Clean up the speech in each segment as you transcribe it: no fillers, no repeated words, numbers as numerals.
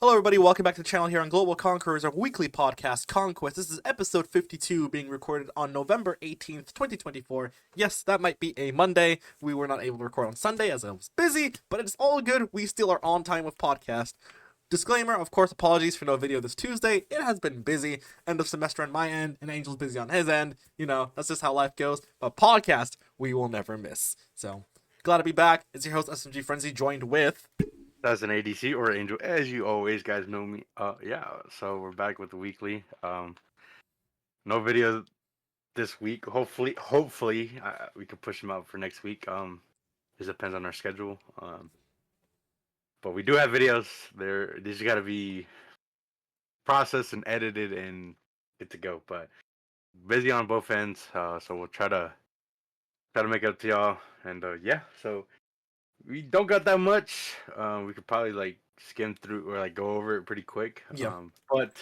Hello, everybody. Welcome back to the channel here on Global Conquerors, our weekly podcast, Conquest. This is episode 52, being recorded on November 18th, 2024. Yes, that might be a Monday. We were not able to record on Sunday as I was busy, but it's all good. We still are on time with podcast. Disclaimer, of course, apologies for no video this Tuesday. It has been busy. End of semester on my end, and Angel's busy on his end. You know, that's just how life goes. But podcast, we will never miss. So, glad to be back. It's your host, SMGFrenzy, joined with... That's an ADC or Angel, as you always guys know me. Yeah. So we're back with the weekly. No video this week. Hopefully, we can push them out for next week. It depends on our schedule. But we do have videos. These just gotta be processed and edited and good to go. But busy on both ends. So we'll try to make it up to y'all. And yeah. So we don't got that much. We could probably like skim through or like go over it pretty quick. Yeah. But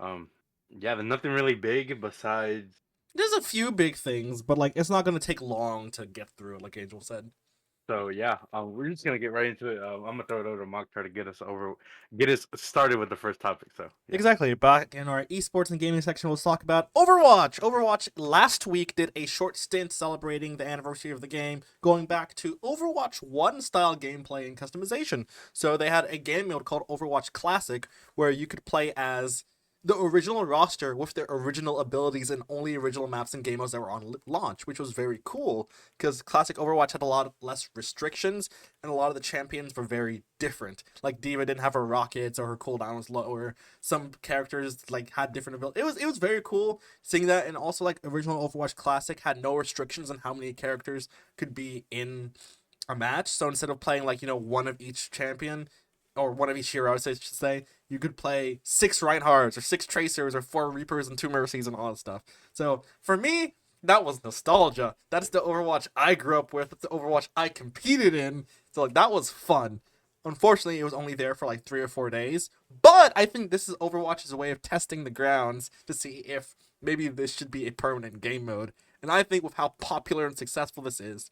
yeah, there's nothing really big besides. There's a few big things, but like it's not gonna take long to get through, like Angel said. So yeah, we're just gonna get right into it. I'm gonna throw it over to Mark, try to get us started with the first topic. So yeah. Exactly. Back in our esports and gaming section, we'll talk about Overwatch. Overwatch last week did a short stint celebrating the anniversary of the game, going back to Overwatch 1 style gameplay and customization. So they had a game mode called Overwatch Classic, where you could play as the original roster with their original abilities and only original maps and game modes that were on launch, which was very cool because classic Overwatch had a lot less restrictions and a lot of the champions were very different. Like Diva didn't have her rockets or her cooldown was lower. Some characters like had different abilities. It was very cool seeing that, and also like original Overwatch Classic had no restrictions on how many characters could be in a match. So instead of playing like one of each champion or one of each hero, I should say, you could play 6 Reinhardts or 6 Tracers or 4 Reapers and 2 Mercies and all that stuff. So for me, that was nostalgia. That's the Overwatch I grew up with. That's the Overwatch I competed in. So like that was fun. Unfortunately, it was only there for like 3 or 4 days. But I think this is Overwatch's way of testing the grounds to see if maybe this should be a permanent game mode. And I think with how popular and successful this is,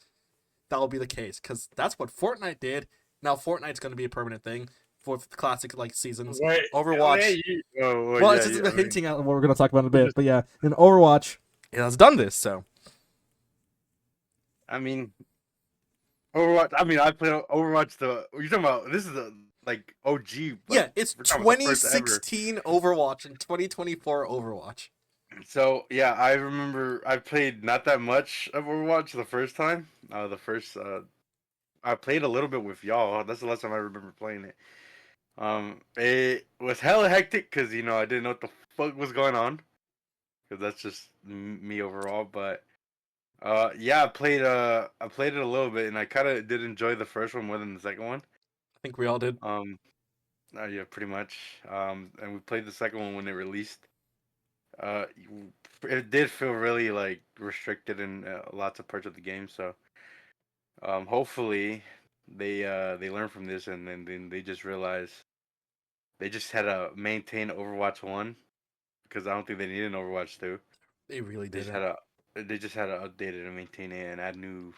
that will be the case. Because that's what Fortnite did. Now Fortnite's going to be a permanent thing for the classic like seasons. Wait, Overwatch. well, Well, yeah, it's just yeah, hinting at what we're going to talk about in a bit. But yeah, in Overwatch, it has done this. So I mean, Overwatch. I mean, I played Overwatch. You're talking about this is the like OG. yeah, it's we're talking about the first ever. 2016 Overwatch and 2024 Overwatch. So yeah, I remember I played not that much of Overwatch the first time. I played a little bit with y'all. That's the last time I remember playing it. It was hella hectic because I didn't know what the fuck was going on. Because that's just me overall. But yeah, I played it a little bit, and I kind of did enjoy the first one more than the second one. I think we all did. Yeah, pretty much. And we played the second one when it released. Uh, it did feel really like restricted in lots of parts of the game. So, hopefully, they learn from this, and then they just realize they just had to maintain Overwatch 1 because I don't think they needed an Overwatch 2. They really They did. just had to update it and maintain it and add new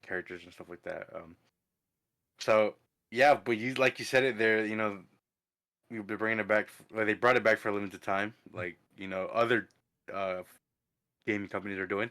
characters and stuff like that. So yeah, but like you said it there, you'll be bringing it back. Well, they brought it back for a limited time, like other gaming companies are doing.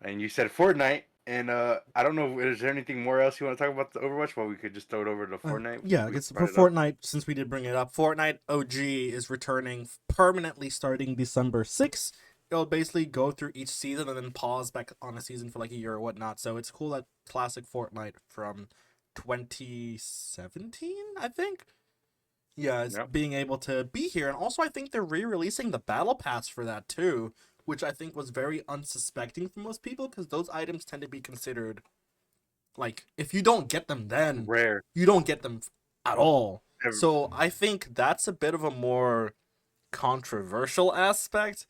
And you said Fortnite, and I don't know, is there anything more else you want to talk about the Overwatch? Well, we could just throw it over to Fortnite. Yeah, I guess for Fortnite, since we did bring it up, Fortnite OG is returning permanently starting December 6th. It'll basically go through each season and then pause back on a season for like a year or whatnot. So it's cool that classic Fortnite from 2017, I think. Yeah, it's being able to be here. And also, I think they're re-releasing the Battle Pass for that too, which I think was very unsuspecting for most people because those items tend to be considered like if you don't get them then rare, you don't get them at all. So I think that's a bit of a more controversial aspect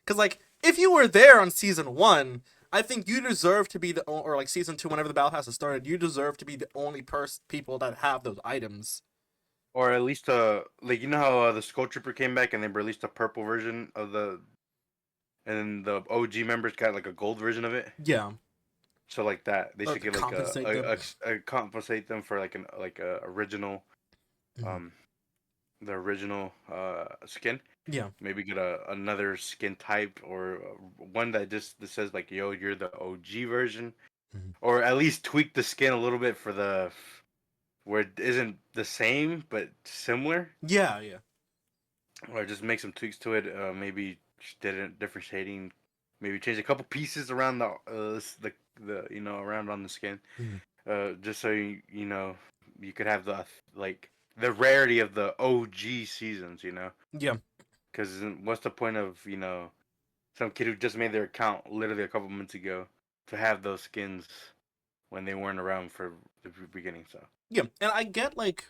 because like if you were there on season 1, I think you deserve to be or like season 2 whenever the battle pass has started, you deserve to be the only people that have those items. Or at least like how the Skull Trooper came back and they released a purple version of and then the OG members got like a gold version of it. Yeah. So like that, they Or should get compensate like compensate them for like a original the original skin. Yeah. Maybe get another skin type or one that says like, "Yo, you're the OG version," Mhm. or at least tweak the skin a little bit for the where it isn't the same but similar, Yeah, yeah. or just make some tweaks to it. Maybe did a different shading. Maybe change a couple pieces around the around on the skin. Mhm. Just so you could have like the rarity of the OG seasons. Yeah. Because what's the point of some kid who just made their account literally a couple months ago to have those skins when they weren't around for the beginning? So Yeah. And I get like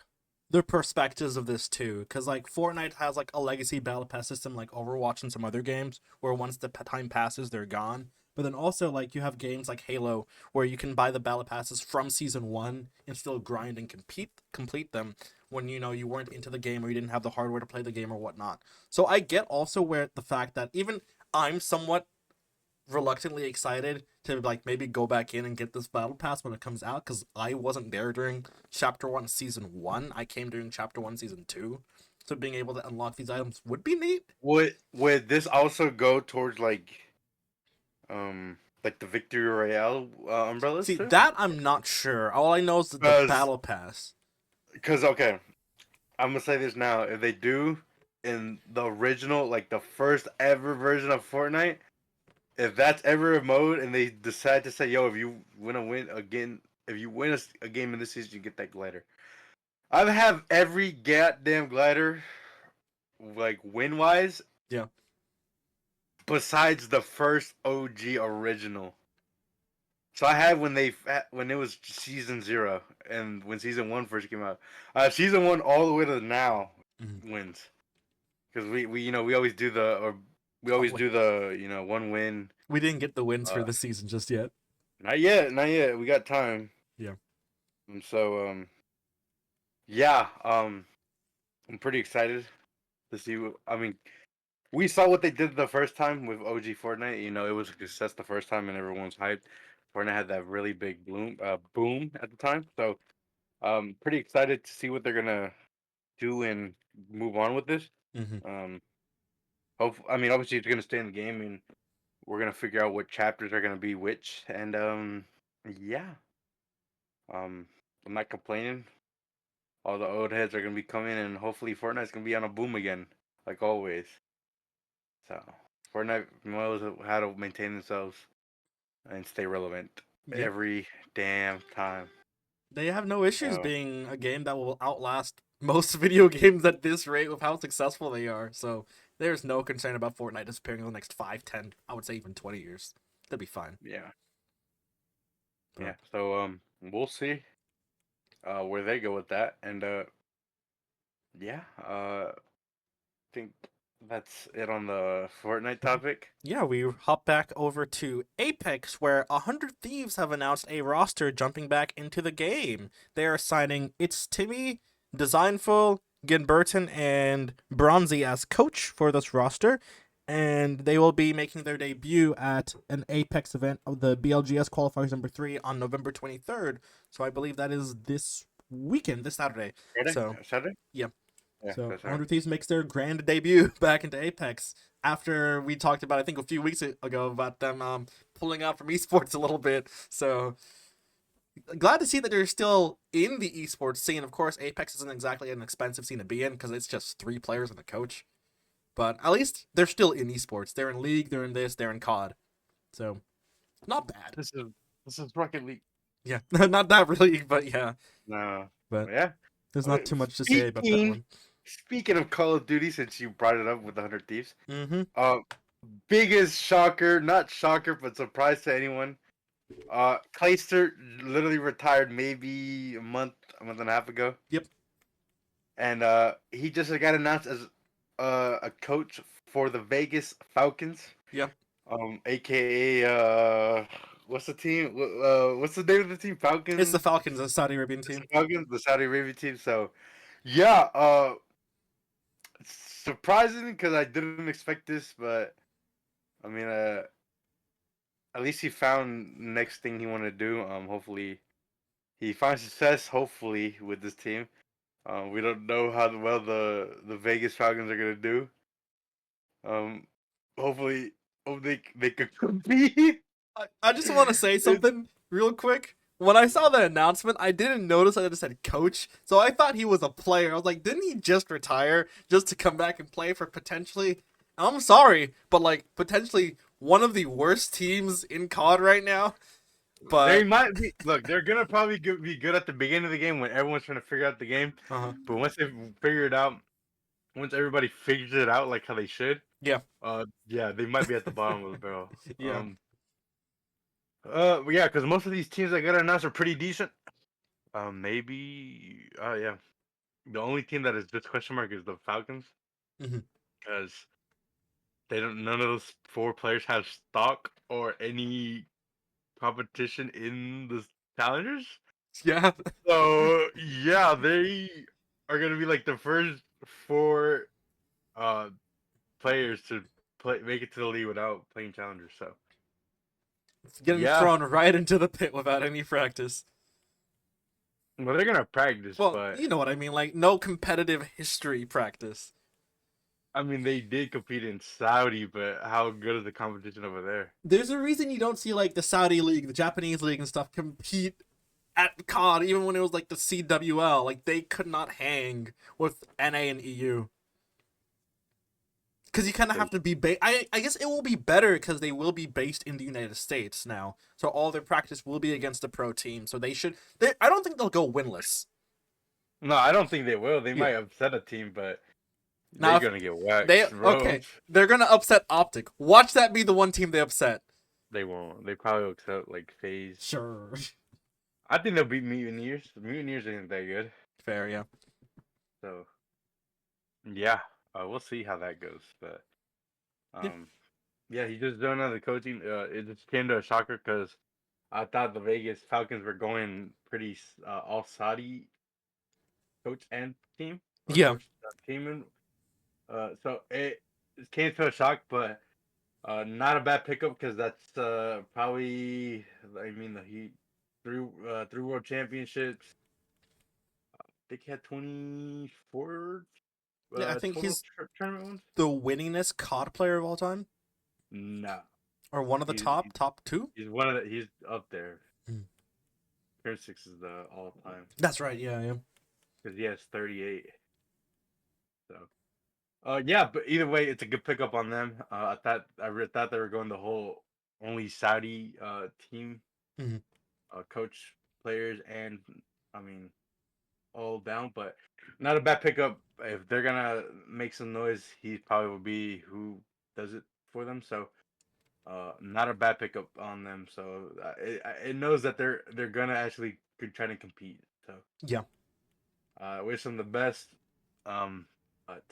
the perspectives of this too, because like Fortnite has like a legacy battle pass system like Overwatch and some other games where once the time passes, they're gone. But then also like you have games like Halo where you can buy the battle passes from season one and still grind and complete them when you weren't into the game or you didn't have the hardware to play the game or whatnot. So I get also where the fact that even I'm somewhat reluctantly excited to like maybe go back in and get this battle pass when it comes out because I wasn't there during chapter 1 season 1. I came during chapter 1 season 2, so being able to unlock these items would be neat. would this also go towards like the victory royale umbrellas See, too? that I'm not sure. All I know is that the Because battle pass. okay, I'm gonna say this now. If they do in the original, like the first ever version of Fortnite, if that's ever a mode and they decide to say, "Yo, if you win a win again, if you win a game in this season, you get that glider." I have every goddamn glider, like win wise, Yeah. besides the first OG original. So I had when it was season 0 and when season 1 first came out. Season 1 all the way to now Mhm. wins because we always do we Oh, always wait. do the one win. We didn't get the wins for Uh, the season just yet. Not yet, not yet. We got time. Yeah. And so yeah, I'm pretty excited to see. I mean, we saw what they did the first time with OG Fortnite. It was a success the first time, and everyone's hyped. Fortnite had that really big boom at the time. So, pretty excited to see what they're gonna do and move on with this. Hmm. Um, I mean, obviously, it's gonna stay in the game, and we're gonna figure out what chapters are gonna be which. And yeah, um, I'm not complaining. All the old heads are gonna be coming, and hopefully, Fortnite's gonna be on a boom again, like always. So Fortnite knows how to maintain themselves and stay relevant Yep. every damn time. They have no issues So being a game that will outlast most video games at this rate with how successful they are. So there's no concern about Fortnite disappearing in the next 5, 10, I would say even 20 years. They'll be fine. yeah, yeah. But So we'll see where they go with that, and yeah, think that's it on the Fortnite topic. yeah, we hop back over to Apex, where 100 Thieves have announced a roster jumping back into the game. They are signing It's Timmy, Designful, Ginberton, and Bronzy as coach for this roster. And they will be making their debut at an Apex event of the BLGS Qualifiers number 3 on November 23rd. So I believe that is this weekend, this Saturday. Friday, So, Saturday. yeah. Yeah, So that's right. 100 Thieves makes their grand debut back into Apex after we talked about, I think, a few weeks ago about them pulling out from esports a little bit. So glad to see that they're still in the esports scene. Of course, Apex isn't exactly an expensive scene to be in because it's just 3 players and a coach. But at least they're still in esports. They're in League, they're in this, they're in COD. So not bad. This is Rocket League. Yeah, not that really, but yeah. No, But yeah. there's not too much to say about that Speaking one. speaking of Call of Duty, since you brought it up with the 100 Thieves, Mm-hmm. uh, biggest shocker, not shocker, but surprise to anyone. Clayster literally retired maybe a month and a half ago, Yep. and he just got announced as a coach for the Vegas Falcons, Yep. aka what's the team? What's the name of the team? It's the Falcons. Falcons, a Saudi Arabian It's the team. Falcons, the Saudi Arabia team. So, yeah, surprising because I didn't expect this, but I mean, at least he found next thing he wanted to do. Hopefully he finds success. Hopefully with this team. We don't know how well the Vegas Falcons are gonna do. Um, hopefully, hope they could compete. I just want to say It's, something real quick. When I saw the announcement, I didn't notice that it said coach, so I thought he was a player. I was like, didn't he just retire just to come back and play for potentially? I'm sorry, but like potentially one of the worst teams in COD right now. they But might be. Look, they're gonna probably be good at the beginning of the game when everyone's trying to figure out the game. uh But once they figure it out, once everybody figures it out like how they should, yeah, yeah, they might be at the bottom of the barrel. yeah, Yeah, because most of these teams that got announced are pretty decent. Maybe, yeah. The only team that is just question mark is the Falcons hmm because they don't. None of those four players have stock or any competition in the challengers. yeah, So yeah, they are gonna be like the first four uh players to make it to the league without playing challengers. So it's getting yeah, thrown right into the pit without any practice. well they're gonna practice, Well, but you know what I mean, like no competitive history practice. I mean they did compete in Saudi, but how good is the competition over there? There's a reason you don't see like the Saudi league, the Japanese league, and stuff compete at COD, even when it was like the CWL. Like they could not hang with NA and EU because you kind of have to be. I guess it will be better because they will be based in the United States now, so all their practice will be against the pro team. So they should. I don't think they'll go winless. No, I don't think they will. They Yeah. might upset a team, but Now they're if gonna get they waxed, bro. okay, they're gonna upset Optic. Watch that be the one team they upset. They won't. They probably will accept like phase. Sure. I think they'll beat Mutineers. The Mutineers ain't that good. Fair, yeah. So yeah, we'll see how that goes. But Yeah. um, yeah, he just done the coaching. It just came to a shocker because I thought the Vegas Falcons were going pretty all Saudi coach and team or Yeah. coach team, and so it came to a shock, but not a bad pickup because that's probably I mean the Heat three world championships. I think he had 24 Yeah, I think total he's tournament wins. the winningest COD player of all time, No, or one of the he's top two. he's one of the he's up there. Hmm. Current six is the all time That's right. Yeah, yeah, because he has 38. So yeah, but either way, it's a good pickup on them. Thought they were going the whole only Saudi team, Mhm. coach, players, and I mean all down, but not a bad pickup. If they're gonna make some noise, he probably will be who does it for them. So not a bad pickup on them. So it knows that they're gonna actually try to compete. So yeah, I wish them the best. But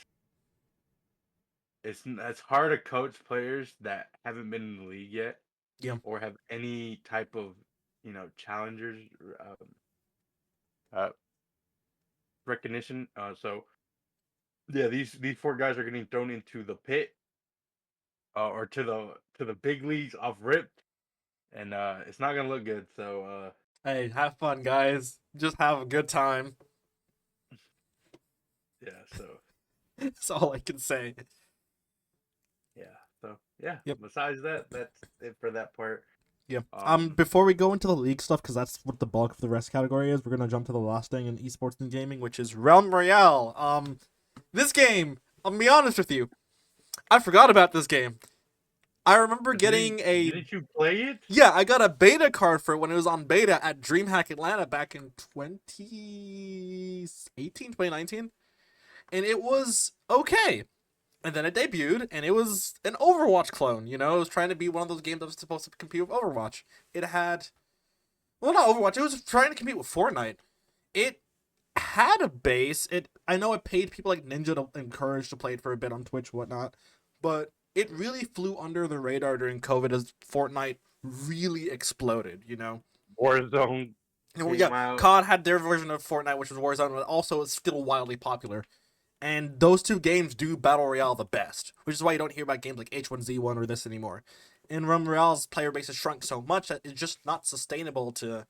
it's hard to coach players that haven't been in the league yet yeah, or have any type of challengers uh, recognition. So yeah, these four guys are getting thrown into the pit or to the big leagues off rip, and it's not gonna look good. So Hey, have fun, guys. Just have a good time. yeah, so That's all I can say. yeah, so yeah. Yep. Besides that, that's it for that part. Yeah. Um, Before we go into the league stuff, because that's what the bulk of the rest category is, we're gonna jump to the last thing in esports and gaming, which is Realm Royale. This game, I'll be honest with you, I forgot about this game. I remember getting a didn't you play it? yeah, I got a beta card for it when it was on beta at DreamHack Atlanta back in 2018, 2019, and it was okay. And then it debuted, and it was an Overwatch clone. You know, it was trying to be one of those games that was supposed to compete with Overwatch. It had, well, not Overwatch. It was trying to compete with Fortnite. It had a base. I know it paid people like Ninja to encourage to play it for a bit on Twitch, whatnot, but it really flew under the radar during COVID as Fortnite really exploded. You know, Warzone and, well, yeah, came out. COD had their version of Fortnite, which was Warzone, but also it's still wildly popular. And those two games do Battle Royale the best, which is why you don't hear about games like H1Z1 or this anymore. And Realm Royale's player base has shrunk so much that it's just not sustainable to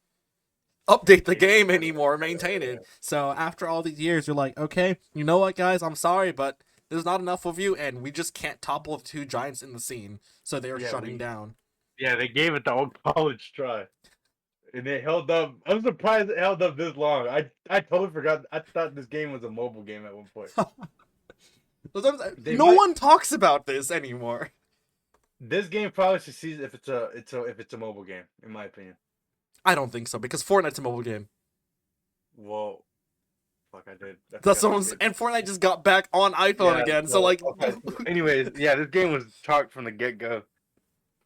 update the game anymore, maintain it. So after all these years, you're like, okay, you know what, guys, I'm sorry, but there's not enough of you, and we just can't topple the two giants in the scene. So they are shutting down. Yeah, they gave it the old college try. And it held up. I'm surprised it held up this long. I totally forgot. I thought this game was a mobile game at one point. No one talks about this anymore. This game probably succeeds if it's a mobile game, in my opinion. I don't think so, because Fortnite's a mobile game. Whoa. Fuck, I did. That's what I'm saying. And Fortnite just got back on iPhone again, so like... Okay. Anyways, yeah, this game was chalked from the get-go.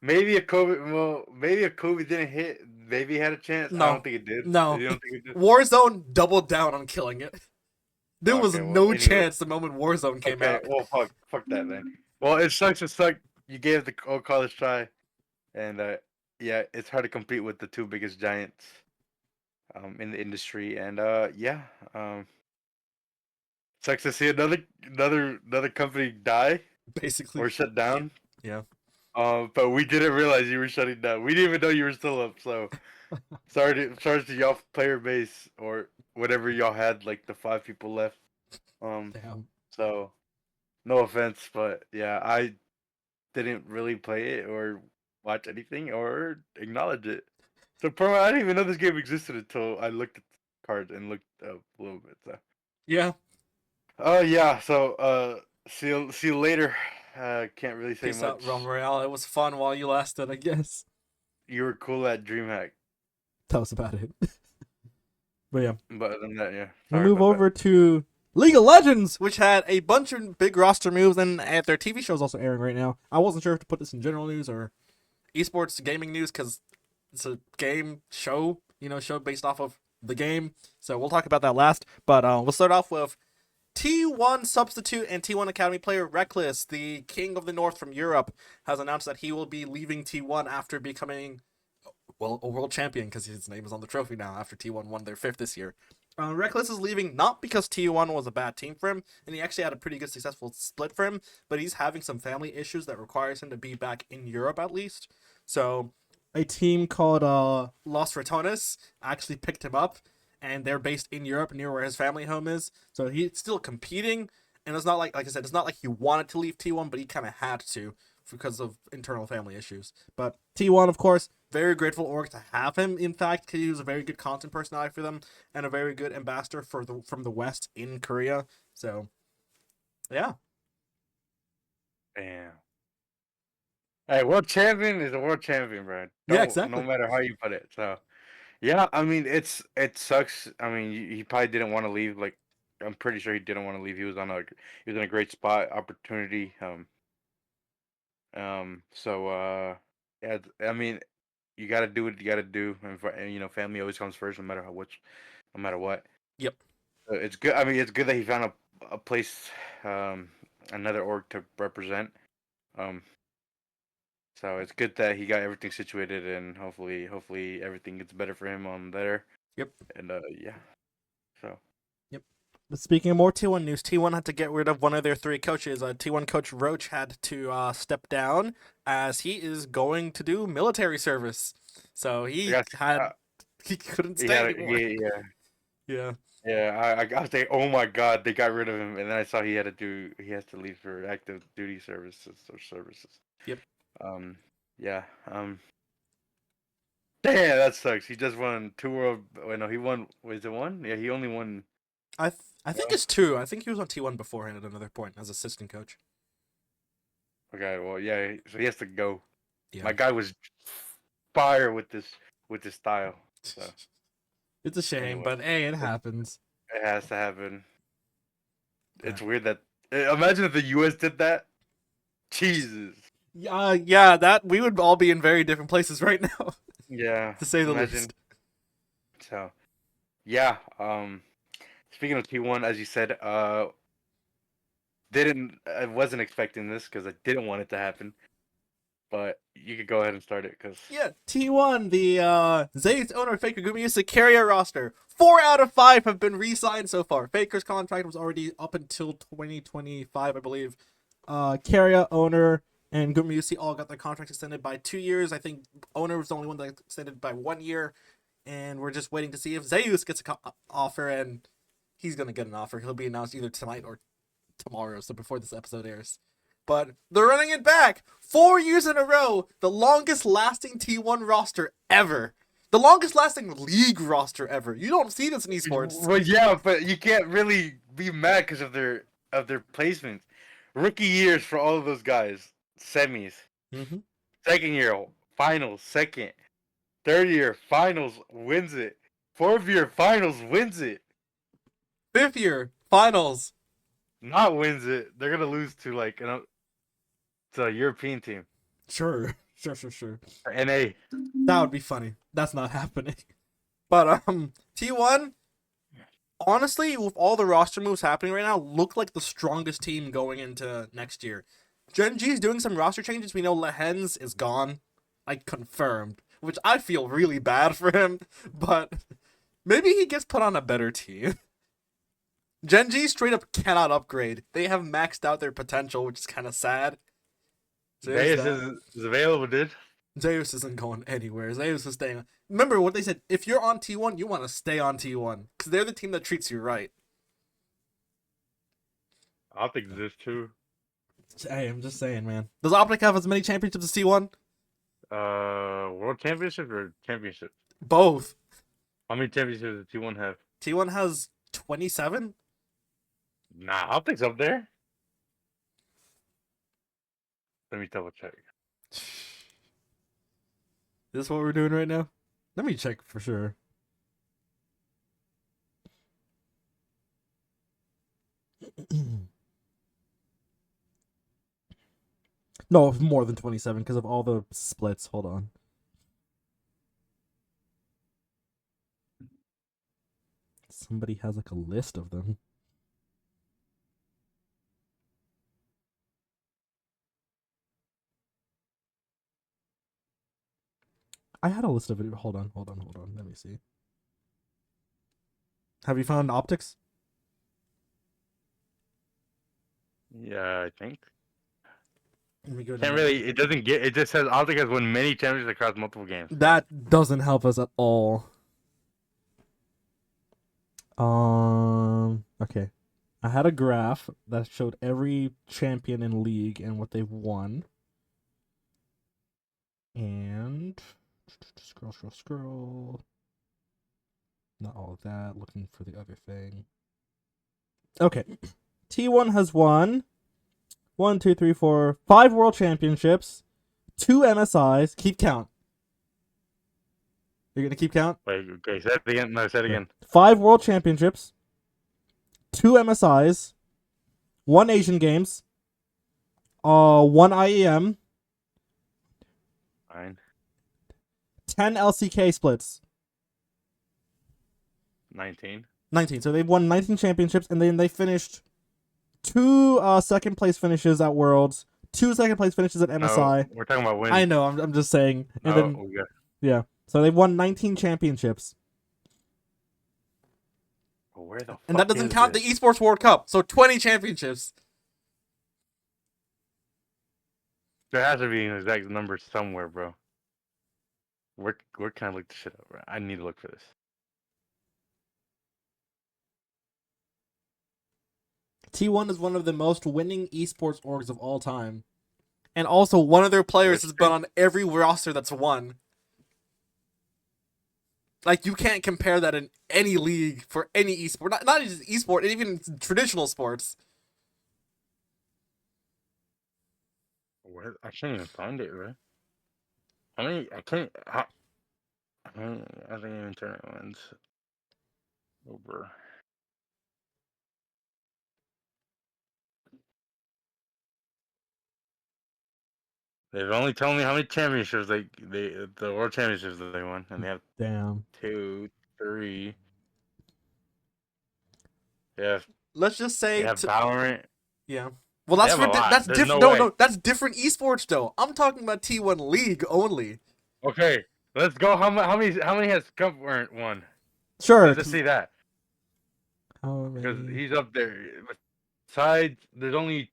Maybe a COVID didn't hit. Maybe had a chance. No. I don't think it did. No. You don't think it did? Warzone doubled down on killing it. There was no chance the moment Warzone came out. Well, fuck that, man. Well, it sucks. You gave the old college try, and yeah, it's hard to compete with the two biggest giants in the industry, and sucks to see another company die Basically. or shut down. Yeah. But we didn't realize you were shutting down. We didn't even know you were still up. So sorry to y'all player base or whatever y'all had, like the 5 people left. Damn. So no offense, but yeah, I didn't really play it or watch anything or acknowledge it. So I didn't even know this game existed until I looked at the cards and looked up a little bit. So yeah. Oh yeah. So see you later. Can't really say Peace much. out, Realm Royale. It was fun while you lasted, I guess. You were cool at DreamHack. Tell us about it. But yeah. But other than that, yeah. We'll move over to League of Legends, which had a bunch of big roster moves, and their TV show is also airing right now. I wasn't sure if to put this in general news or esports gaming news because it's a game show, show based off of the game. So we'll talk about that last. But we'll start off with T1 substitute and T1 Academy player Reckless, the king of the North from Europe, has announced that he will be leaving T1 after becoming, a world champion, because his name is on the trophy now after T1 won their 5th this year. Reckless is leaving not because T1 was a bad team for him, and he actually had a pretty good successful split for him, but he's having some family issues that requires him to be back in Europe at least. So a team called Los Ratones actually picked him up, and they're based in Europe near where his family home is. So he's still competing, and it's not like I said, it's not like he wanted to leave T1, but he kind of had to because of internal family issues. But T1, of course, very grateful org to have him. In fact, he was a very good content personality for them and a very good ambassador from the West in Korea. So, yeah. Damn. Hey, world champion is a world champion, bro. Yeah, exactly. No matter how you put it. So, yeah, I mean, it sucks. I mean, he probably didn't want to leave. Like, I'm pretty sure he didn't want to leave. He was in a great spot, opportunity. So, yeah, I mean, you got to do what you got to do, and family always comes first, no matter no matter what. Yep. It's good. I mean, it's good that he found a place, another org to represent. So it's good that he got everything situated, and hopefully everything gets better for him on there. Yep. And yeah. So. Yep. But speaking of more T1 news, T1 had to get rid of one of their 3 coaches. T1 coach Roach had to step down as he is going to do military service. So he couldn't stay anymore. Yeah. Yeah, I gotta say, oh my God, they got rid of him, and then I saw he has to leave for active duty services. Yep. Yeah. Damn, that sucks. He just won 2 world. Wait, no, he won. Was it 1? Yeah, he only won. I think it's 2. I think he was on T1 beforehand at another point as assistant coach. Okay, well, yeah, so he has to go. Yeah. My guy was fire with this style. So. It's a shame, but hey, it happens. It has to happen. It's weird that imagine if the US did that. Jesus. Yeah, that we would all be in very different places right now. Yeah. To say the least. So, yeah. Speaking of T1, as you said, I wasn't expecting this because I didn't want it to happen. But you could go ahead and start it because T1, the Zayd's owner Faker Gumiusa carrier roster. 4 out of 5 have been re-signed so far. Faker's contract was already up until 2025, I believe. Carrier, owner, and Gumiusi all got their contracts extended by 2 years. I think owner was the only one that extended by 1 year. and we're just waiting to see if Zeus gets an offer, and he's gonna get an offer. He'll be announced either tonight or tomorrow, so before this episode airs. But they're running it back 4 years in a row, the longest lasting T1 roster ever. The longest lasting league roster ever. You don't see this in esports. Well, yeah, but you can't really be mad because of their placements. Rookie years for all of those guys, semis. Mm-hmm. Second year, finals, second. Third year, finals, wins it. Fourth year, finals, wins it. Fifth year, finals. Not wins it. They're gonna lose to like to a European team. Sure. NA. That would be funny. That's not happening. But T1, honestly, with all the roster moves happening right now, look like the strongest team going into next year. Gen G's doing some roster changes. We know Lehens is gone, like confirmed, which I feel really bad for him, but maybe he gets put on a better team. Gen G straight up cannot upgrade. They have maxed out their potential, which is kind of sad. Zeus is available, dude. Zeus isn't going anywhere. Zeus is staying. Remember what they said, if you're on T1, you want to stay on T1, because they're the team that treats you right. Optic this too. Hey, I'm just saying, man. Does Optic have as many championships as T1? World Championship or Championship? Both. How many championships does T1 have? T1 has 27? Nah, Optic's up there. Let me double check. Is this what we're doing right now? Let me check for sure. No, more than 27 because of all the splits. Hold on. Somebody has like a list of them. I had a list of it. Hold on. Let me see. Have you found Optics? Yeah, I think. Let me go Can't really. It doesn't get. It just says Optic has won many championships across multiple games. That doesn't help us at all. Okay. I had a graph that showed every champion in league and what they've won. And scroll. Not all of that. Looking for the other thing. Okay. T1 has won 1, 2, 3, 4, 5 world championships, 2 MSIs. Keep count. You're gonna keep count? Wait, okay, say it again. No, say it again. 5 world championships, 2 MSIs, 1 Asian Games, 1 IEM, Fine. 10 LCK splits. 19. 19. So they've won 19 championships, and then they finished 2 second place finishes at Worlds, 2 second place finishes at MSI. No, we're talking about wins. I know. I'm just saying. And then yeah. So they've won 19 championships. Where the fuck And that doesn't is count this? the Esports World Cup. So 20 championships. There has to be an exact number somewhere, bro. Where can I look this shit up, bro? I need to look for this. T1 is one of the most winning esports orgs of all time. And also, one of their players has been on every roster that's won. Like, you can't compare that in any league for any esport. Not just esport, even traditional sports. Where I can't even find it, bro. How many? I can't. I think even tournament wins over. They've only told me how many championships the world championships that they won, and they have 2, 3. Yeah. Let's just say They have Valorant. Yeah. Well, that's that's different. No, that's different esports though. I'm talking about T1 League only. Okay, let's go. How many has Conquerors won? Sure. Let's see that. Because he's up there. Besides, there's only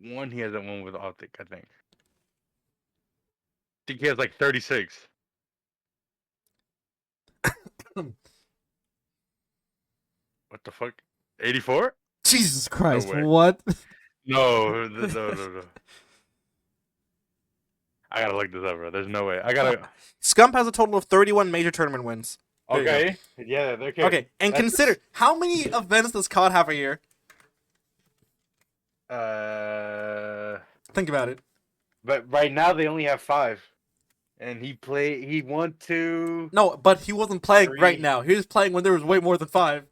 one he hasn't won with Optic, I think. I think he has like 36. What the fuck? 84? Jesus No Christ, way. what? No, no. I gotta look this up, bro. There's no way. I gotta. Scump has a total of 31 major tournament wins. There you go. Okay. Yeah. Okay. Okay, and consider how many events does COD have a year? Think about it. But right now they only have 5, and he won 2. No, but he wasn't playing 3. right now. He was playing when there was way more than 5.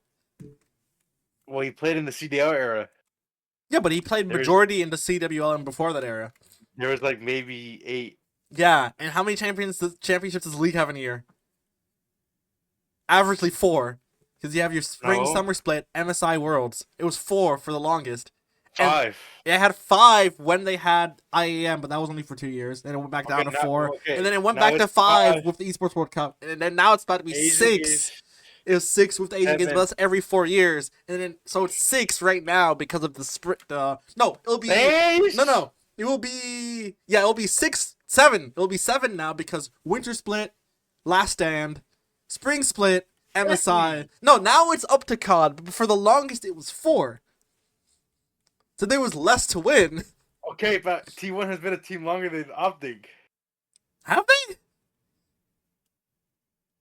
Well, he played in the CDL era. Yeah, but he played majority in the CWL and before that era. There was like maybe 8. Yeah, and how many championships does the league have in a year? Averagely 4. Because you have your spring, summer split, MSI Worlds. It was 4 for the longest. 5. It had 5 when they had IAM, but that was only for 2 years. Then it went back down to 4. And then it went back to 5 with the Esports World Cup. And then now it's about to be Asian 6. Games. It was 6 with the Asian Games, but that's every 4 years. And then, so it's 6 right now because of the sprint. No, it'll be. No. It will be. Yeah, it'll be 6, 7. It'll be 7 now because Winter Split, Last Stand, Spring Split, MSI. No, now it's up to COD, but for the longest it was 4. So there was less to win. Okay, but T1 has been a team longer than Optic. Have they?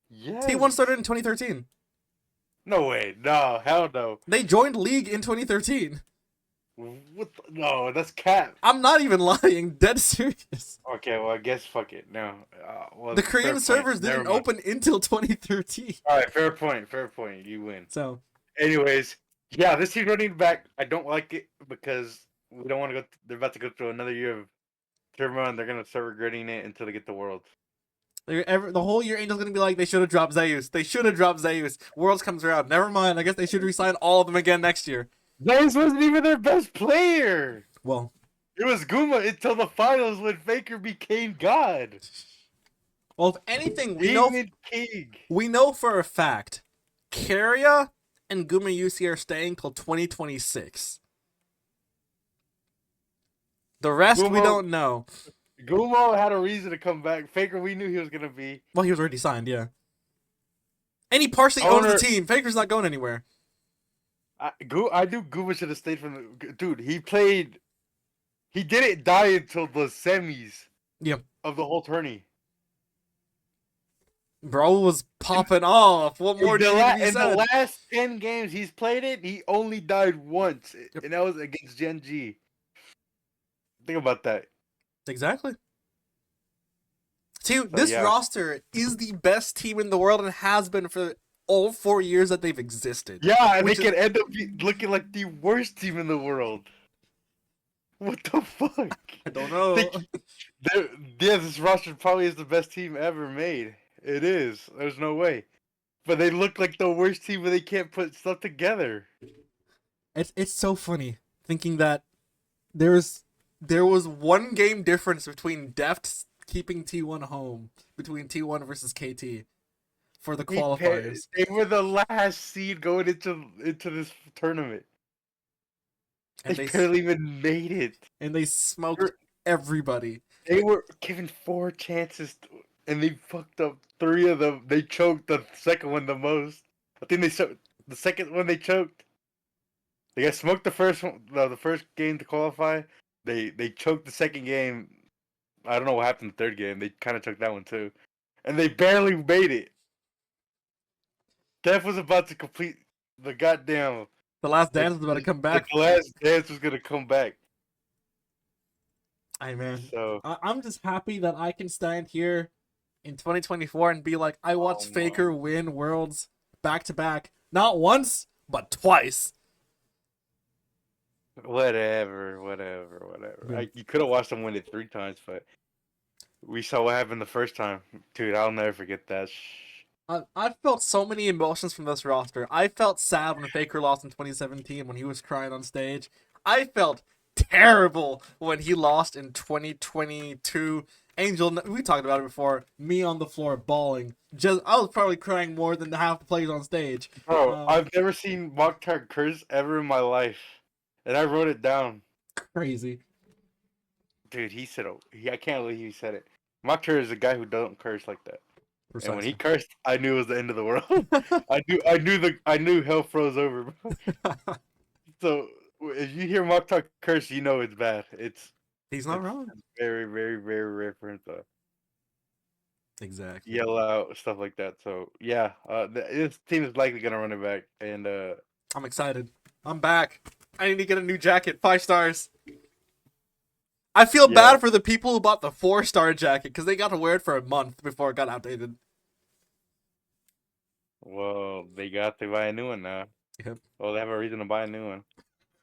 Yes. T1 started in 2013. No way. No, hell no. They joined League in 2013. No, that's cap. I'm not even lying. Dead serious. Okay, well, I guess fuck it. No. Well, The Korean servers didn't open until 2013. All right, fair point. Fair point. You win. So, anyways, yeah, this team running back, I don't like it because we don't want to go. They're about to go through another year of turmoil, and they're gonna start regretting it until they get the world. the whole year, Angel's gonna be like, they should have dropped Zeus. They should have dropped Zeus. Worlds comes around. Never mind. I guess they should resign all of them again next year. Zeus wasn't even their best player. Well, it was Guma until the finals when Faker became God. Well, if anything, we know for a fact, Keria and Guma UC are staying till 2026. The rest we don't know. Gumo had a reason to come back. Faker, we knew he was gonna be. Well, he was already signed, yeah. And he partially owns the team. Faker's not going anywhere. I knew Guma should have stayed from the dude. He played. He didn't die until the semis. Yep. Of the whole tourney. Bro was popping off. What more do you need to be said? In the last 10 games he's played it, he only died once, and that was against Gen G. Think about that. Exactly. See, this roster is the best team in the world and has been for all 4 years that they've existed. Yeah, and they can end up looking like the worst team in the world. What the fuck? I don't know. This roster probably is the best team ever made. It is. There's no way. But they look like the worst team, but they can't put stuff together. It's so funny thinking that there was 1 game difference between Deft keeping T1 home between T1 versus KT for the qualifiers. They were the last seed going into this tournament. And they barely even made it. And they smoked everybody. They were given 4 chances, and they fucked up 3 of them. They choked the second one the most. I think the second one they choked. They got smoked the first one, the first game to qualify. They choked the second game. I don't know what happened the third game. They kind of choked that one too, and they barely made it. Def was about to complete the goddamn. The last dance was about to come back. The last dance was gonna come back. Hey man, so I'm just happy that I can stand here in 2024 and be like, I watched Faker win Worlds back to back, not once but twice. Whatever. Yeah. You could have watched them win it 3 times, but we saw what happened the first time. Dude, I'll never forget that. I felt so many emotions from this roster. I felt sad when Faker lost in 2017 when he was crying on stage. I felt terrible when he lost in 2022. Angel, we talked about it before. Me on the floor bawling. I was probably crying more than half the players on stage. Bro, I've never seen Mokhtar curse ever in my life, and I wrote it down. Crazy. Dude, he said, I can't believe he said it. Mokhtar is a guy who doesn't curse like that. And when he Precisely. cursed, I knew it was the end of the world. I knew hell froze over, bro. So if you hear Mock Talk curse, you know it's bad. He's not wrong. very, very, very rare for him to Exactly. yell out stuff like that. So yeah, this team is likely gonna run it back, and I'm excited. I'm back. I need to get a new jacket. 5 stars. I feel yeah. bad for the people who bought the 4-star jacket because they got to wear it for a month before it got outdated. Well, they got to buy a new one now. Yep. Well, they have a reason to buy a new one.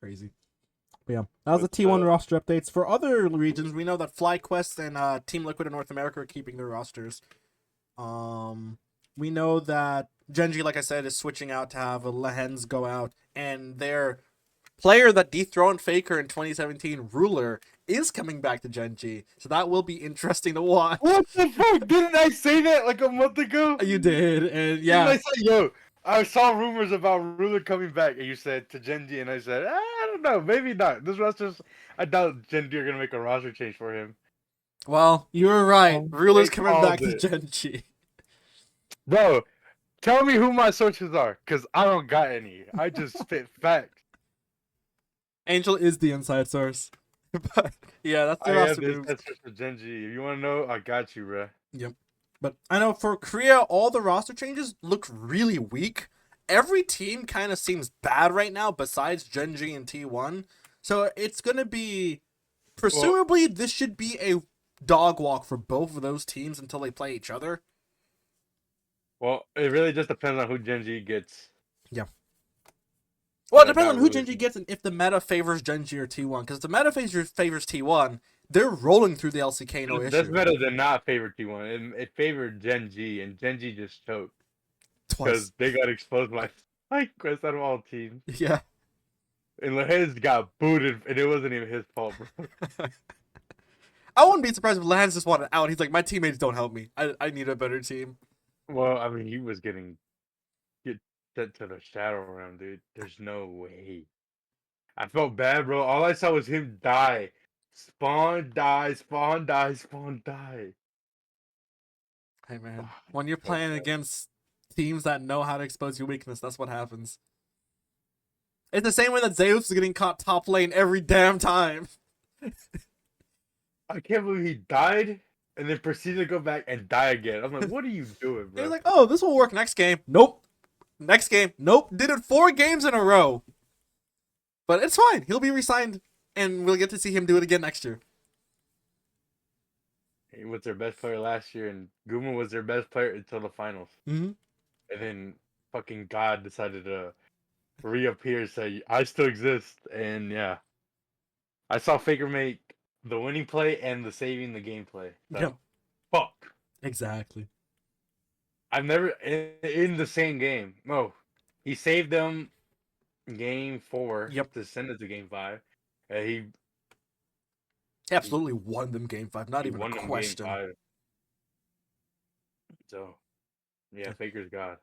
Crazy. But yeah, that was the But T1 roster updates. For other regions, we know that FlyQuest and Team Liquid in North America are keeping their rosters. We know that Genji, like I said, is switching out to have Lehens go out, and their player that dethroned Faker in 2017, Ruler, is coming back to Genji. So that will be interesting to watch. what the fuck? Didn't I say that like a month ago? You did, and Didn't yeah. I say, yo, I saw rumors about Ruler coming back, and you said to Genji, and I said, I don't know, maybe not. This roster's, I doubt Genji are gonna make a roster change for him. Well, you were right. Ruler's They coming back called to it. Genji. Bro, tell me who my sources are, cause I don't got any. I just spit facts. Angel is the inside source. But yeah, that's the I have roster this moves. answer for Genji. If you wanna know, I got you, bro. Yep. But I know for Korea, all the roster changes look really weak. Every team kind of seems bad right now, besides Genji and T1. So it's gonna be, presumably, this should be a dog walk for both of those teams until they play each other. Well, it really just depends on who Genji gets. Yeah. Well, it That- depends that on who really- Genji gets and if the meta favors Genji or T1. Because if the meta favors T1, they're rolling through the LCK, no issue. That's better than not favor T1. It favored Genji, and Genji just choked Twice. because they got exposed by Conquest out of all teams. Yeah. And his got booted, and it wasn't even his fault, bro. I wouldn't be surprised if Lance just wanted out. He's like, my teammates don't help me. I need a better team. Well, I mean, he was get sent to the shadow realm, dude. There's no way. I felt bad, bro. All I saw was him die. Spawn, die, spawn, die, spawn, die. Hey, man. When you're playing against teams that know how to expose your weakness, that's what happens. It's the same way that Zeus is getting caught top lane every damn time. I can't believe he died and then proceeded to go back and die again. I'm like, what are you doing, bro? He's like, oh, this will work next game. Nope. Next game. Nope. Did it 4 games in a row. But it's fine. He'll be re-signed, and we'll get to see him do it again next year. He was their best player last year, and Guma was their best player until the finals. Mm-hmm. And then fucking God decided to reappear and say, I still exist. And yeah. I saw Faker make the winning play and the saving the game play. So, Yep. fuck. Exactly. I've never, in the same game. No. He saved them game 4 Yep. to send it to game 5. And he Absolutely won them game 5. Not even won a them question. game 5. So, yeah, Faker's God.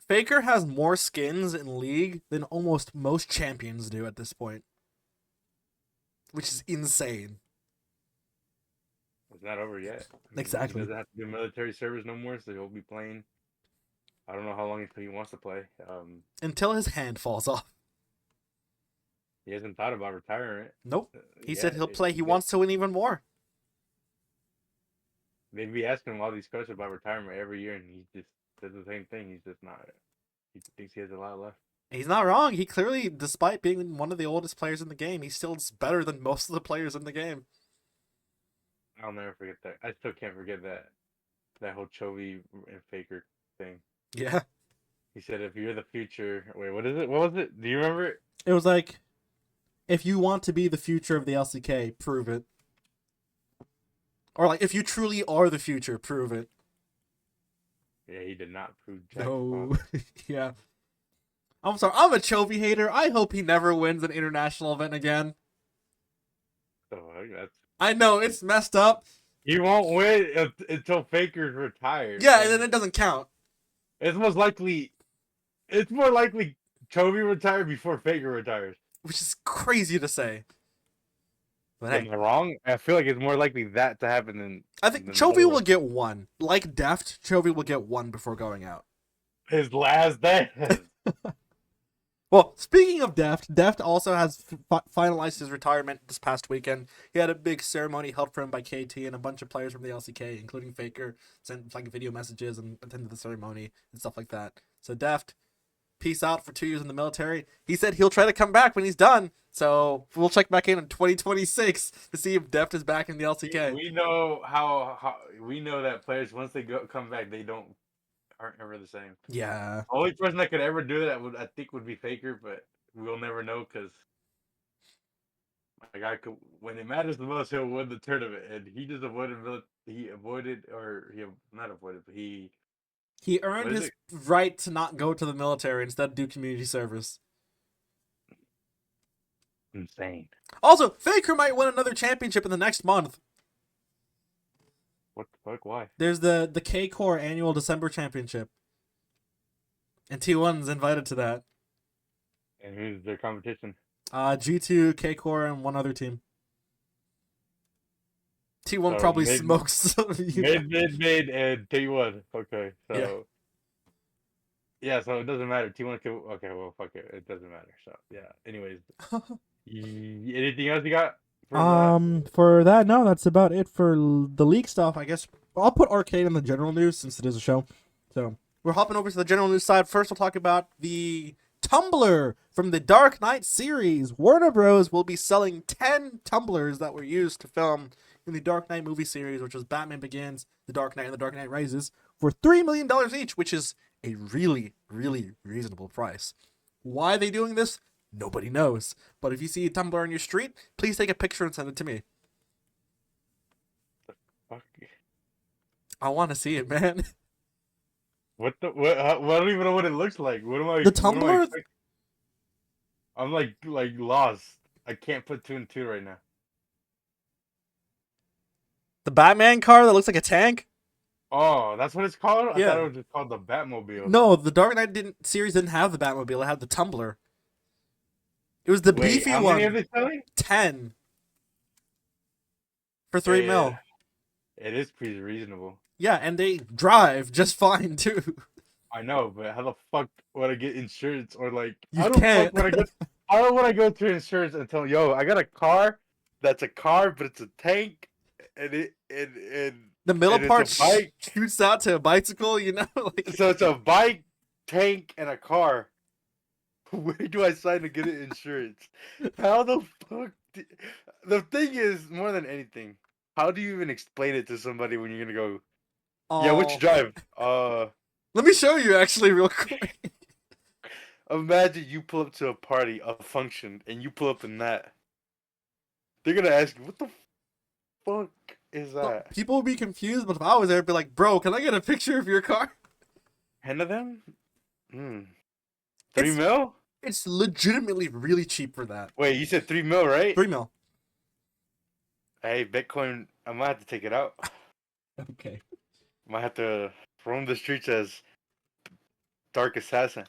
Faker has more skins in League than almost most champions do at this point. Which is insane. It's not over yet. Exactly. He doesn't have to do military service no more, so he'll be playing. I don't know how long until he wants to play. Until his hand falls off. He hasn't thought about retiring. Nope. He said he'll play. He wants to win even more. They'd be asking him all these questions about retirement every year, and he just says the same thing. He's just not. He thinks he has a lot left. He's not wrong. He clearly, despite being one of the oldest players in the game, he still is better than most of the players in the game. I'll never forget that. I still can't forget that whole Chovy and Faker thing. Yeah. He said, if you're the future... Wait, what is it? What was it? Do you remember it? It was like, if you want to be the future of the LCK, prove it. Or like, if you truly are the future, prove it. Yeah, he did not prove Jack. No. Yeah. I'm sorry. I'm a Chovy hater. I hope he never wins an international event again. So, that's... I know, it's messed up. He won't win until Faker's retired. Yeah, and then it doesn't count. It's more likely Chovy retired before Faker retires. Which is crazy to say. But Am hey, I wrong? I feel like it's more likely that to happen I think than the Chovy other will one. get one. Like Deft, Chovy will get one before going out. His last dance. Well, speaking of Deft, Deft also has finalized his retirement this past weekend. He had a big ceremony held for him by KT and a bunch of players from the LCK, including Faker, sent like video messages and attended the ceremony and stuff like that. So Deft, peace out for 2 years in the military. He said he'll try to come back when he's done. So we'll check back in 2026 to see if Deft is back in the LCK. We know how we know that players once they come back they aren't ever the same. Yeah. Only person that could ever do that would be Faker, but we'll never know because my guy could, when it matters the most, he'll win the tournament, and he just avoided. He avoided, or he not avoided, but He earned what is his it? right to not go to the military instead do community service. Insane. Also, Faker might win another championship in the next month. What the fuck? Why? There's the K Core annual December championship. And T1's invited to that. And who's their competition? G2, K Core, and one other team. T1 So probably smokes. mid, and T1. Okay, Yeah. so yeah, so it doesn't matter. T1 can. Okay, well, fuck it. It doesn't matter. So yeah. Anyways, anything else you got? For that, no, that's about it for the league stuff. I guess I'll put Arcade in the general news since it is a show. So we're hopping over to the general news side. First, we'll talk about the Tumbler from the Dark Knight series. Warner Bros. Will be selling 10 tumblers that were used to film in the Dark Knight movie series, which was Batman Begins, The Dark Knight, and The Dark Knight Rises, for $3 million each, which is a really, really reasonable price. Why are they doing this? Nobody knows. But if you see a Tumblr on your street, please take a picture and send it to me. Fuck. I want to see it, man. What the what? I don't even know what it looks like. What am I? The What am I Tumblr, expecting? I'm like lost. I can't put two and two right now. the Batman car that looks like a tank. Oh, that's what it's called? I thought Yeah. it was just called the Batmobile. No, the Dark Knight series didn't have the Batmobile. It had the Tumbler. It was the Wait, beefy how one. many are they selling? 10 for 3 mil. It is pretty reasonable. Yeah, and they drive just fine too. I know, but how the fuck would I get insurance or like? You How the can't. fuck would I get? I don't want to go through insurance and tell yo, I got a car that's a car, but it's a tank, and The middle it's part a bike. shoots out to a bicycle, you know? Like, So it's a bike, tank, and a car. Where do I sign to get insurance? How the fuck? The thing is, more than anything, how do you even explain it to somebody when you're gonna go? Yeah, which oh, drive? let me show you actually real quick. Imagine you pull up to a party, a function, and you pull up in that. They're gonna ask you, what the fuck is that? People would be confused, but if I was there, I'd be like, bro, can I get a picture of your car? 10 of them? 3 It's, mil? it's legitimately really cheap for that. Wait, you said 3 mil, right? 3 mil. Hey, Bitcoin, I might have to take it out. Okay. Might have to roam the streets as Dark Assassin.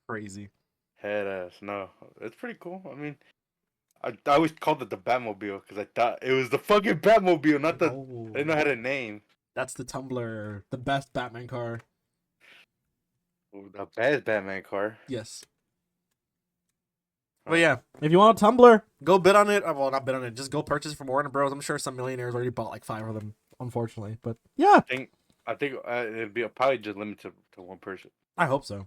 Crazy. Head ass. No, it's pretty cool. I mean, I always called it the Batmobile because I thought it was the fucking Batmobile, not the. Oh, I didn't know how to name. that's the Tumbler, the best Batman car. The best Batman car. Yes. Huh. But yeah, if you want a Tumbler, go bid on it. Well, not bid on it. Just go purchase from Warner Bros. I'm sure some millionaires already bought like 5 of them, unfortunately. But yeah, I think it'd be probably just limited to one person. I hope so.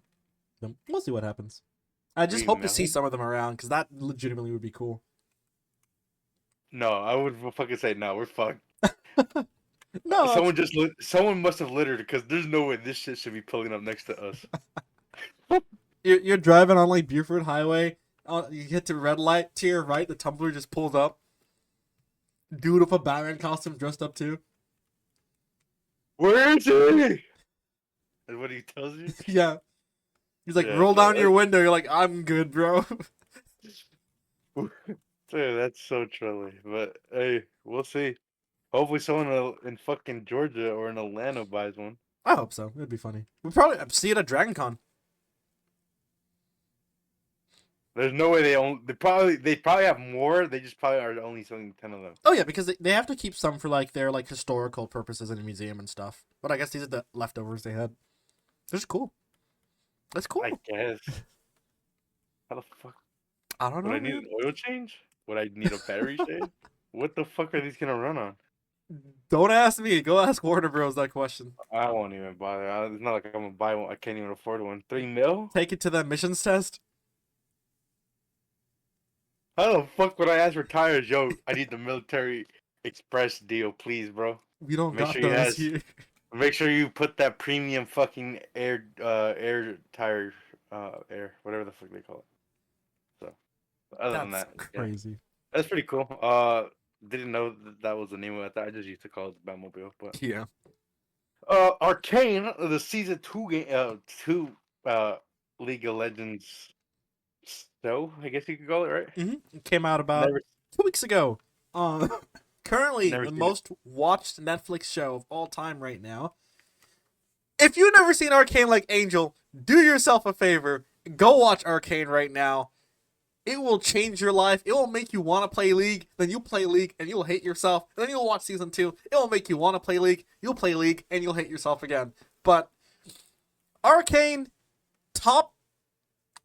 We'll see what happens. I just 3 hope to see mil? some of them around because that legitimately would be cool. No, I would fucking say no. We're fucked. No, Someone must have littered because there's no way this shit should be pulling up next to us. you're driving on like Buford Highway. You hit the red light to your right. The Tumbler just pulls up. Dude with a Batman costume dressed up too. Where is he? And what he tells you? Yeah. He's like, Yeah, roll down no, your window. You're like, I'm good, bro. Dude, that's so trolly. But hey, we'll see. Hopefully, someone in fucking Georgia or in Atlanta buys one. I hope so. It'd be funny. We'll probably see it at Dragon Con. There's no way they probably have more. They just probably are only selling 10 of them. Oh yeah, because they have to keep some for like their like historical purposes in a museum and stuff. But I guess these are the leftovers they had. They're just cool. That's cool. I guess. How the fuck I don't would know, I need man. an oil change? Would I need a battery change? What the fuck are these gonna run on? Don't ask me. Go ask Warner Bros. That question. I won't even bother. It's not like I'm gonna buy one. I can't even afford one. 3 mil? Take it to the missions test. How the fuck would I ask for tires? Yo, I need the military express deal, please, bro. We don't Make got sure you those has here. Make sure you put that premium fucking air tire air, whatever the fuck they call it. So other than That's that, yeah, crazy. that's pretty cool. Didn't know that was the name of it. I just used to call it the Batmobile. But Yeah. Arcane, the season 2 game, League of Legends show, I guess you could call it, right? It came out about Never 2 weeks ago. Um, currently never the seen it. most watched Netflix show of all time right now. If you've never seen Arcane like Angel, do yourself a favor. Go watch Arcane right now. It will change your life. It will make you want to play League. Then you'll play League and you'll hate yourself. And then you'll watch season 2. It will make you want to play League. You'll play League and you'll hate yourself again. But Arcane, top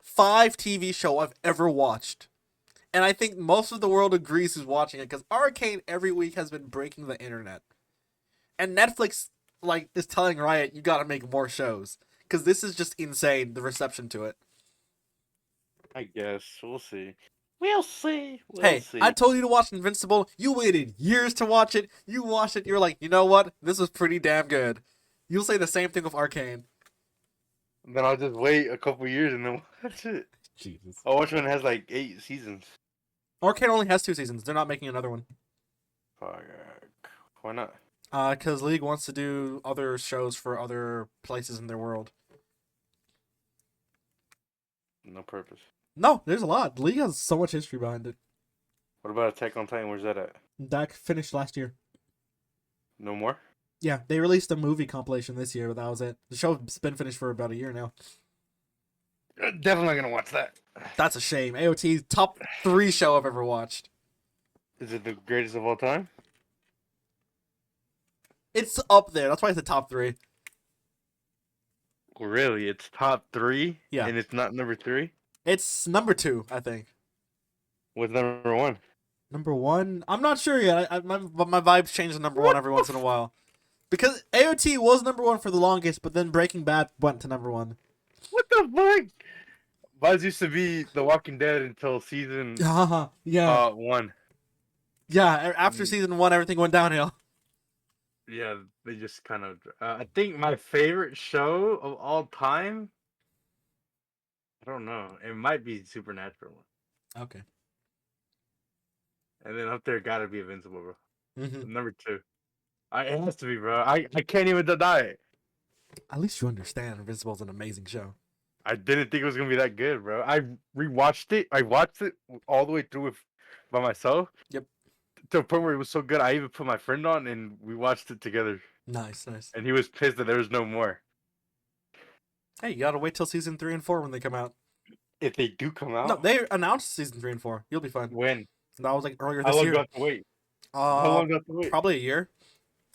5 TV show I've ever watched. And I think most of the world agrees who's watching it because Arcane every week has been breaking the internet. And Netflix like is telling Riot you gotta make more shows. Because this is just insane, the reception to it. I guess we'll see. We'll see. We'll Hey, see. I told you to watch Invincible. You waited years to watch it. You watched it. You're like, you know what? This was pretty damn good. You'll say the same thing with Arcane. Then I'll just wait a couple years and then watch it. Jesus. I'll watch one that has like 8 seasons. Arcane only has 2 seasons. They're not making another one. Fuck. Why not? Because League wants to do other shows for other places in their world. No purpose. No, there's a lot. League has so much history behind it. What about Attack on Titan? Where's that at? That finished last year. No more? Yeah, they released a movie compilation this year, but that was it. The show's been finished for about a year now. Definitely not gonna watch that. That's a shame. AOT's top 3 show I've ever watched. Is it the greatest of all time? It's up there. That's why it's the top 3. Really? It's top 3? Yeah. And it's not number 3? It's number 2, I think. What's number 1? Number 1? I'm not sure yet. My vibes change to number 1 every once in a while. Because AOT was number 1 for the longest, but then Breaking Bad went to number 1. What the fuck? Buzz used to be The Walking Dead until season Yeah. 1. Yeah, after season 1, everything went downhill. Yeah, they just kind of. I think my favorite show of all time. I don't know. It might be Supernatural. Okay. And then up there, gotta be Invincible, bro. Mm-hmm. Number 2. It has to be, bro. I can't even deny it. At least you understand Invincible's an amazing show. I didn't think it was gonna be that good, bro. I rewatched it. I watched it all the way through by myself. Yep. To a point where it was so good, I even put my friend on and we watched it together. Nice. And he was pissed that there was no more. Hey, you gotta wait till season 3 and 4 when they come out. If they do come out, No, they announced season 3 and 4. You'll be fine. when? That was like earlier How this long year. do I have to wait? How long do I have to wait? Probably a year.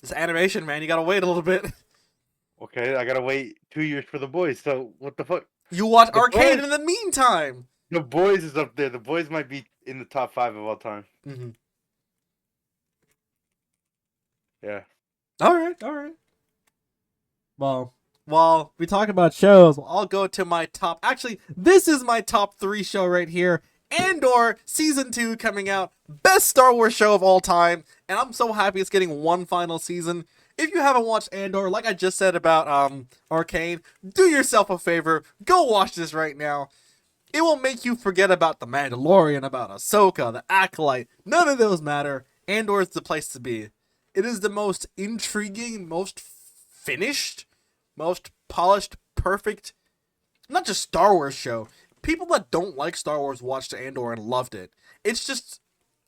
It's animation, man. You gotta wait a little bit. Okay, I gotta wait 2 years for The Boys. So what the fuck? You watch The Arcade Boys- in the meantime. The Boys is up there. The Boys might be in the top 5 of all time. Mm-hmm. Yeah. All right. Well, we talk about shows. I'll go to my top. Actually, this is my top 3 show right here. Andor season 2 coming out. Best Star Wars show of all time. And I'm so happy it's getting one final season. If you haven't watched Andor, like I just said about Arcane, do yourself a favor. Go watch this right now. It will make you forget about the Mandalorian, about Ahsoka, the Acolyte. None of those matter. Andor is the place to be. It is the most intriguing, most finished, most polished, perfect, not just Star Wars show. People that don't like Star Wars watched Andor and loved it. It's just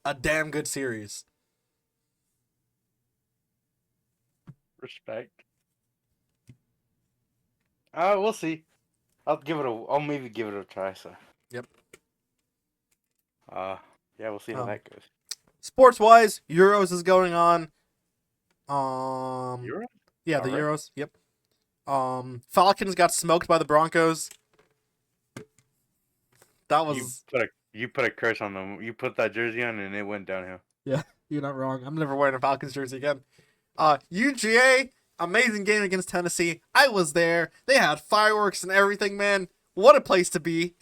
a damn good series. Respect. We'll see. I'll maybe give it a try. So. Yep. Yeah, we'll see how that goes. Sports wise, Euros is going on. Euro? Yeah, the Alright. Euros. Yep. Falcons got smoked by the Broncos. That was You put a curse on them. You put that jersey on and it went downhill. yeah. You're not wrong. I'm never wearing a Falcons jersey again. UGA, amazing game against Tennessee. I was there. They had fireworks and everything, man. What a place to be.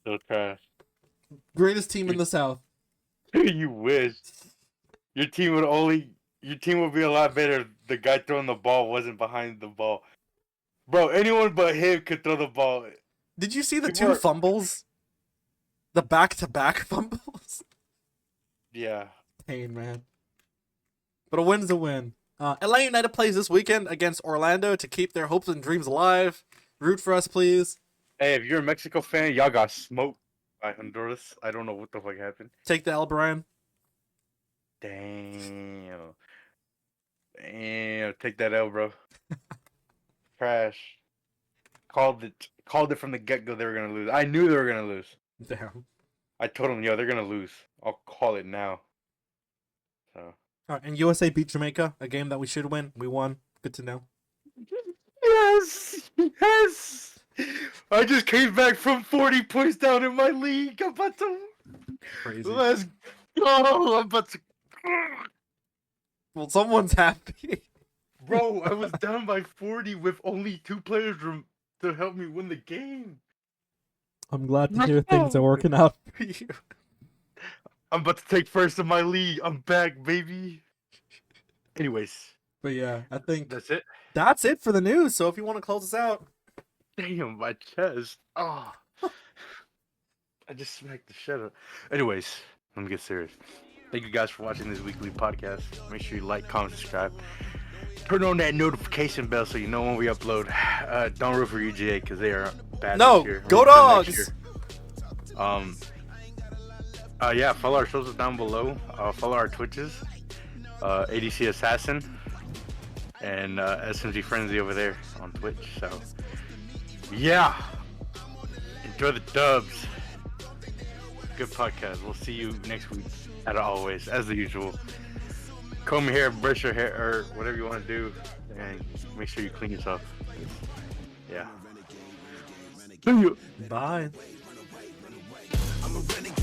So trash. Greatest team in the South. You wish. Your team would be a lot better if the guy throwing the ball wasn't behind the ball. Bro, anyone but him could throw the ball. Did you see the two fumbles? The back-to-back fumbles? Yeah. Pain, man. But a win's a win. Atlanta United plays this weekend against Orlando to keep their hopes and dreams alive. Root for us, please. Hey, if you're a Mexico fan, y'all got smoked by Honduras. I don't know what the fuck happened. Take the L, Brian. Damn. Take that L, bro. Trash. Called it from the get-go they were going to lose. I knew they were going to lose. Damn. I told them, yo, they're going to lose. I'll call it now. So. All right, and USA beat Jamaica, a game that we should win. We won. Good to know. Yes! Yes! I just came back from 40 points down in my league. I'm about to... Crazy. Let's go! I'm about to... Well, someone's happy. Bro, I was down by 40 with only 2 players to help me win the game. I'm glad to hear things are working out for you. I'm about to take first in my league. I'm back, baby. Anyways. But yeah, I think that's it. That's it for the news. So if you want to close us out. Damn, my chest. Oh. I just smacked the shit out. Anyways, let me get serious. Thank you guys for watching this weekly podcast. Make sure you like, comment, subscribe. Turn on that notification bell so you know when we upload. Don't root for UGA because they are bad this year. Go Dogs! Yeah, follow our socials down below. Follow our Twitches. ADC Assassin. And SMGFrenzy over there on Twitch. So, yeah. Enjoy the dubs. Good podcast. We'll see you next week. As always, as the usual. Comb your hair, brush your hair, or whatever you want to do, and make sure you clean yourself. Yeah. See you. Bye. I'm a renegade.